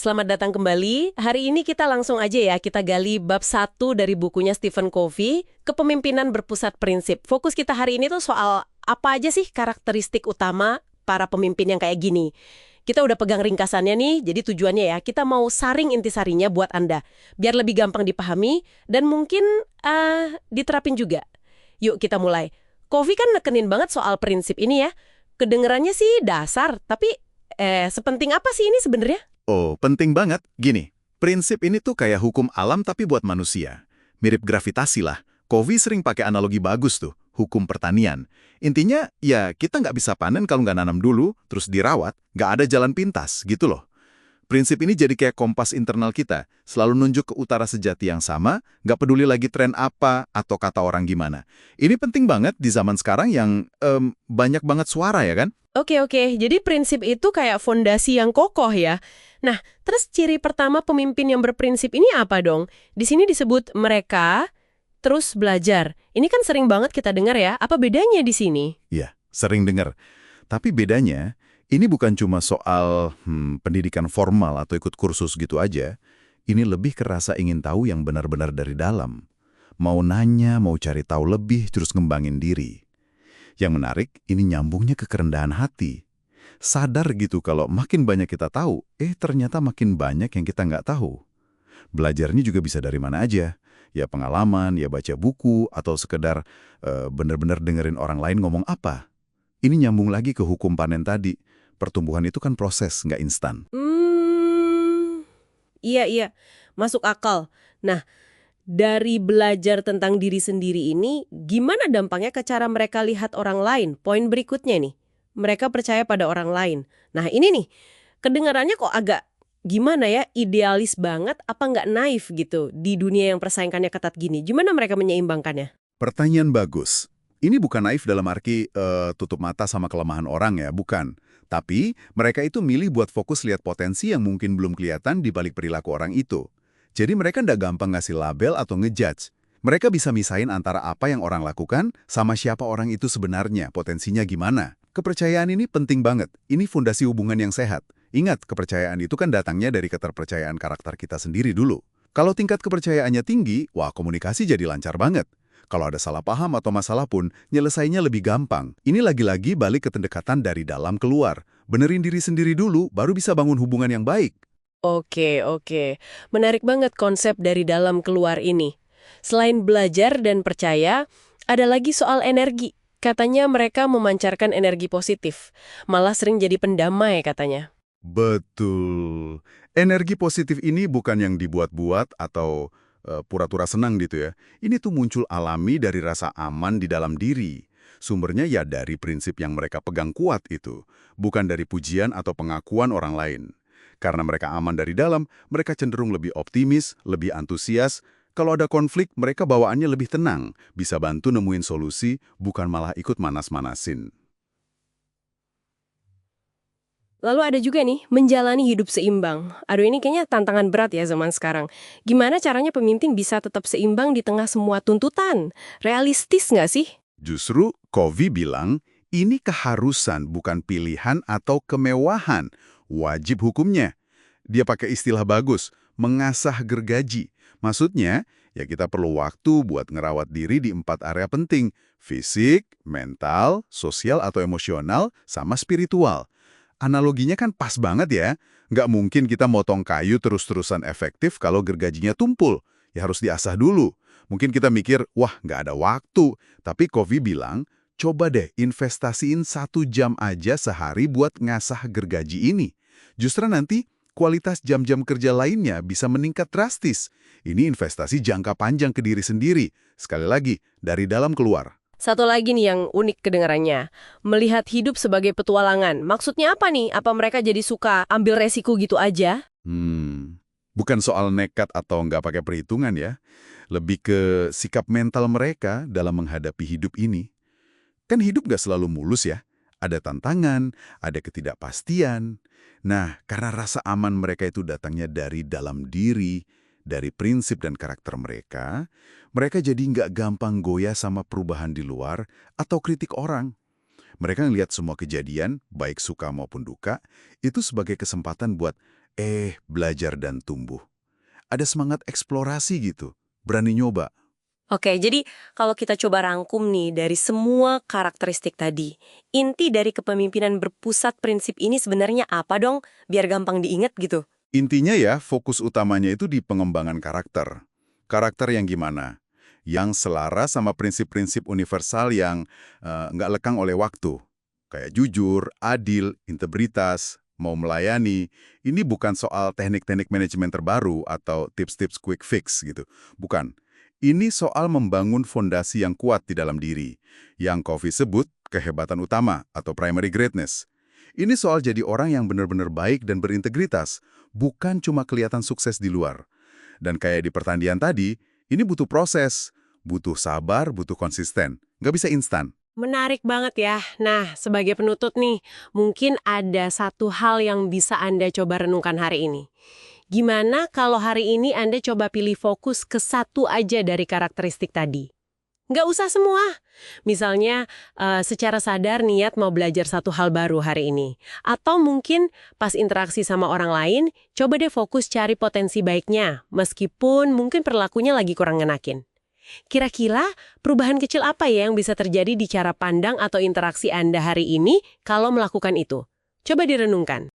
Selamat datang kembali. Hari ini kita langsung aja ya, kita gali bab 1 dari bukunya Stephen Covey, Kepemimpinan Berpusat Prinsip. Fokus kita hari ini tuh soal apa aja sih karakteristik utama para pemimpin yang kayak gini. Kita udah pegang ringkasannya nih, jadi tujuannya ya, kita mau saring intisarinya buat Anda. Biar lebih gampang dipahami dan mungkin diterapin juga. Yuk kita mulai. Covey kan nekenin banget soal prinsip ini ya. Kedengerannya sih dasar, tapi sepenting apa sih ini sebenarnya? Oh, penting banget. Gini, prinsip ini tuh kayak hukum alam tapi buat manusia. Mirip gravitasi lah. Covey sering pakai analogi bagus tuh, hukum pertanian. Intinya, ya kita nggak bisa panen kalau nggak nanam dulu, terus dirawat, nggak ada jalan pintas, gitu loh. Prinsip ini jadi kayak kompas internal kita, selalu nunjuk ke utara sejati yang sama, nggak peduli lagi tren apa atau kata orang gimana. Ini penting banget di zaman sekarang yang banyak banget suara ya kan? Oke, jadi prinsip itu kayak fondasi yang kokoh ya. Nah, terus ciri pertama pemimpin yang berprinsip ini apa dong? Di sini disebut mereka terus belajar. Ini kan sering banget kita dengar ya, apa bedanya di sini? Iya, sering dengar. Tapi bedanya, ini bukan cuma soal pendidikan formal atau ikut kursus gitu aja. Ini lebih ke rasa ingin tahu yang benar-benar dari dalam. Mau nanya, mau cari tahu lebih, terus ngembangin diri. Yang menarik, ini nyambungnya ke kerendahan hati. Sadar gitu kalau makin banyak kita tahu, ternyata makin banyak yang kita nggak tahu. Belajarnya juga bisa dari mana aja. Ya pengalaman, ya baca buku, atau sekedar benar-benar dengerin orang lain ngomong apa. Ini nyambung lagi ke hukum panen tadi. Pertumbuhan itu kan proses, nggak instan. Iya, masuk akal. Nah, dari belajar tentang diri sendiri ini, gimana dampaknya ke cara mereka lihat orang lain? Poin berikutnya nih, mereka percaya pada orang lain. Nah ini nih, kedengarannya kok agak gimana ya, idealis banget apa nggak naif gitu di dunia yang persaingannya ketat gini. Gimana mereka menyeimbangkannya? Pertanyaan bagus. Ini bukan naif dalam arti tutup mata sama kelemahan orang ya, bukan. Tapi mereka itu milih buat fokus lihat potensi yang mungkin belum kelihatan di balik perilaku orang itu. Jadi mereka ndak gampang ngasih label atau ngejudge. Mereka bisa misahin antara apa yang orang lakukan sama siapa orang itu sebenarnya, potensinya gimana. Kepercayaan ini penting banget. Ini fondasi hubungan yang sehat. Ingat, kepercayaan itu kan datangnya dari keterpercayaan karakter kita sendiri dulu. Kalau tingkat kepercayaannya tinggi, wah komunikasi jadi lancar banget. Kalau ada salah paham atau masalah pun, nyelesainya lebih gampang. Ini lagi-lagi balik ke pendekatan dari dalam keluar. Benerin diri sendiri dulu, baru bisa bangun hubungan yang baik. Oke. Menarik banget konsep dari dalam keluar ini. Selain belajar dan percaya, ada lagi soal energi. Katanya mereka memancarkan energi positif. Malah sering jadi pendamai katanya. Betul. Energi positif ini bukan yang dibuat-buat atau pura-pura senang gitu ya. Ini tuh muncul alami dari rasa aman di dalam diri. Sumbernya ya dari prinsip yang mereka pegang kuat itu. Bukan dari pujian atau pengakuan orang lain. Karena mereka aman dari dalam, mereka cenderung lebih optimis, lebih antusias. Kalau ada konflik, mereka bawaannya lebih tenang, bisa bantu nemuin solusi, bukan malah ikut manas-manasin. Lalu ada juga nih, menjalani hidup seimbang. Aduh ini kayaknya tantangan berat ya zaman sekarang. Gimana caranya pemimpin bisa tetap seimbang di tengah semua tuntutan? Realistis nggak sih? Justru, Covey bilang, ini keharusan bukan pilihan atau kemewahan, wajib hukumnya. Dia pakai istilah bagus, mengasah gergaji. Maksudnya, ya kita perlu waktu buat ngerawat diri di 4 area penting, fisik, mental, sosial atau emosional, sama spiritual. Analoginya kan pas banget ya. Nggak mungkin kita motong kayu terus-terusan efektif kalau gergajinya tumpul. Ya harus diasah dulu. Mungkin kita mikir, wah nggak ada waktu. Tapi Covey bilang, coba deh investasiin 1 jam aja sehari buat ngasah gergaji ini. Justru nanti kualitas jam-jam kerja lainnya bisa meningkat drastis. Ini investasi jangka panjang ke diri sendiri. Sekali lagi, dari dalam keluar. Satu lagi nih yang unik kedengarannya. Melihat hidup sebagai petualangan. Maksudnya apa nih? Apa mereka jadi suka ambil resiko gitu aja? Bukan soal nekat atau nggak pakai perhitungan ya. Lebih ke sikap mental mereka dalam menghadapi hidup ini. Kan hidup nggak selalu mulus ya. Ada tantangan, ada ketidakpastian. Nah, karena rasa aman mereka itu datangnya dari dalam diri, dari prinsip dan karakter mereka, mereka jadi nggak gampang goyah sama perubahan di luar atau kritik orang. Mereka ngelihat semua kejadian, baik suka maupun duka, itu sebagai kesempatan buat belajar dan tumbuh. Ada semangat eksplorasi gitu, berani nyoba. Oke, jadi kalau kita coba rangkum nih dari semua karakteristik tadi, inti dari kepemimpinan berpusat prinsip ini sebenarnya apa dong? Biar gampang diingat gitu. Intinya ya, fokus utamanya itu di pengembangan karakter. Karakter yang gimana? Yang selaras sama prinsip-prinsip universal yang nggak lekang oleh waktu. Kayak jujur, adil, integritas, mau melayani. Ini bukan soal teknik-teknik manajemen terbaru atau tips-tips quick fix gitu. Bukan. Ini soal membangun fondasi yang kuat di dalam diri. Yang Covey sebut kehebatan utama atau primary greatness. Ini soal jadi orang yang benar-benar baik dan berintegritas, bukan cuma kelihatan sukses di luar. Dan kayak di pertandingan tadi, ini butuh proses, butuh sabar, butuh konsisten. Nggak bisa instan. Menarik banget ya. Nah, sebagai penutup nih, mungkin ada satu hal yang bisa Anda coba renungkan hari ini. Gimana kalau hari ini Anda coba pilih fokus ke satu aja dari karakteristik tadi? Nggak usah semua. Misalnya, secara sadar niat mau belajar satu hal baru hari ini. Atau mungkin pas interaksi sama orang lain, coba deh fokus cari potensi baiknya, meskipun mungkin perilakunya lagi kurang ngenakin. Kira-kira perubahan kecil apa ya yang bisa terjadi di cara pandang atau interaksi Anda hari ini kalau melakukan itu? Coba direnungkan.